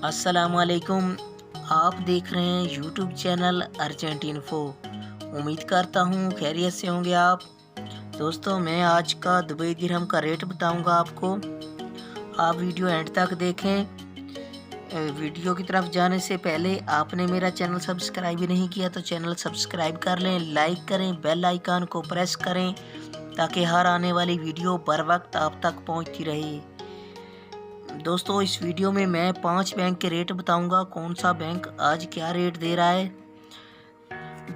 अस्सलामुअलैकुम। आप देख रहे हैं यूट्यूब चैनल अर्जेंट इन्फो। उम्मीद करता हूँ खैरियत से होंगे आप। दोस्तों, मैं आज का दुबई दिरहम का रेट बताऊंगा आपको। आप वीडियो एंड तक देखें। वीडियो की तरफ जाने से पहले आपने मेरा चैनल सब्सक्राइब भी नहीं किया तो चैनल सब्सक्राइब कर लें, लाइक करें, बेल आइकन को प्रेस करें ताकि हर आने वाली वीडियो बर वक्त आप तक पहुँचती रहे। दोस्तों, इस वीडियो में मैं 5 बैंक के रेट बताऊंगा, कौन सा बैंक आज क्या रेट दे रहा है।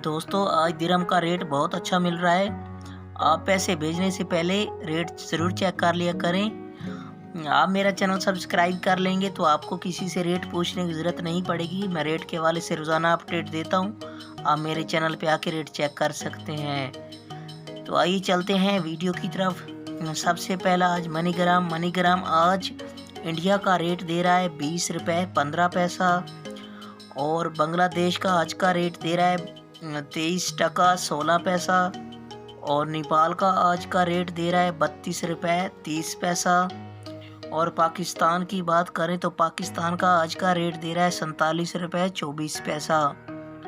दोस्तों, आज दिरहम का रेट बहुत अच्छा मिल रहा है। आप पैसे भेजने से पहले रेट ज़रूर चेक कर लिया करें। आप मेरा चैनल सब्सक्राइब कर लेंगे तो आपको किसी से रेट पूछने की ज़रूरत नहीं पड़ेगी। मैं रेट के हवाले से रोज़ाना अपडेट देता हूँ। आप मेरे चैनल पे आके रेट चेक कर सकते हैं। तो आइए चलते हैं वीडियो की तरफ। सबसे पहला आज मनीग्राम आज इंडिया का रेट दे रहा है 20 रुपये 15 पैसा। और बांग्लादेश का आज का रेट दे रहा है 23 टका 16 पैसा। और नेपाल का आज का रेट दे रहा है 32 रुपये 30 पैसा। और पाकिस्तान की बात करें तो पाकिस्तान का आज का रेट दे रहा है 47 रुपये 24 पैसा।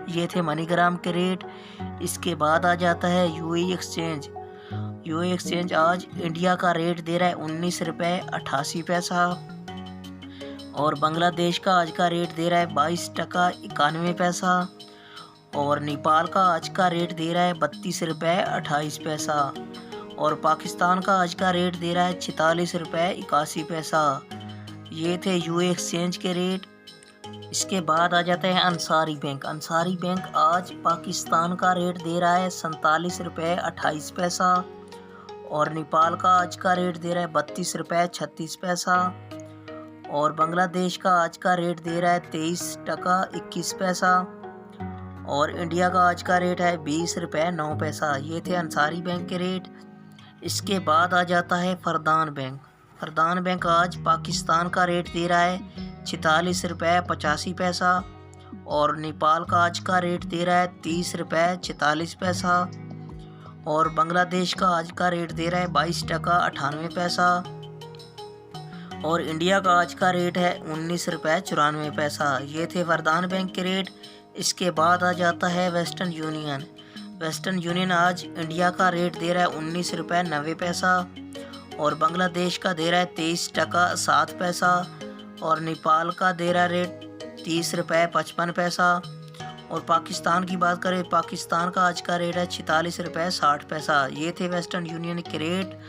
ये थे मनीग्राम के रेट। इसके बाद आ जाता है यूएई एक्सचेंज। यूएई एक्सचेंज आज इंडिया का रेट दे रहा है 19 रुपये 88 पैसा। और बांग्लादेश का आज का रेट दे रहा है 22 टका 91 पैसा। और नेपाल का आज का रेट दे रहा है 32 रुपये 28 पैसा। और पाकिस्तान का आज का रेट दे रहा है 46 रुपये 81 पैसा। ये थे यूएई एक्सचेंज के रेट। इसके बाद आ जाता है अंसारी बैंक। अंसारी बैंक आज पाकिस्तान का रेट दे रहा है 47 रुपये 28 पैसा। और नेपाल का आज का रेट दे रहा है 32 रुपये 36 पैसा। और बांग्लादेश का आज का रेट दे रहा है 23 टका 21 पैसा। और इंडिया का आज का रेट है 20 रुपये 9 पैसा। ये थे अंसारी बैंक के रेट। इसके बाद आ जाता है फरदान बैंक। फरदान बैंक आज पाकिस्तान का रेट दे रहा है 46 रुपये 85 पैसा। और नेपाल का आज का रेट दे रहा है 30 रुपये 44 पैसा। और बांग्लादेश का आज का रेट दे रहा है 22 टका 98 पैसा। और इंडिया का आज का रेट है 19 रुपये 94 पैसा। ये थे फरदान बैंक के रेट। इसके बाद आ जाता है वेस्टर्न यूनियन। वेस्टर्न यूनियन आज इंडिया का रेट दे रहा है 19 रुपये 90 पैसा। और बांग्लादेश का दे रहा है 23 टका 7 पैसा। और नेपाल का दे रहा है रेट 30 रुपये 55 पैसा। और पाकिस्तान की बात करें, पाकिस्तान का आज का रेट है 46 रुपये 60 पैसा। ये थे वेस्टर्न यूनियन के रेट।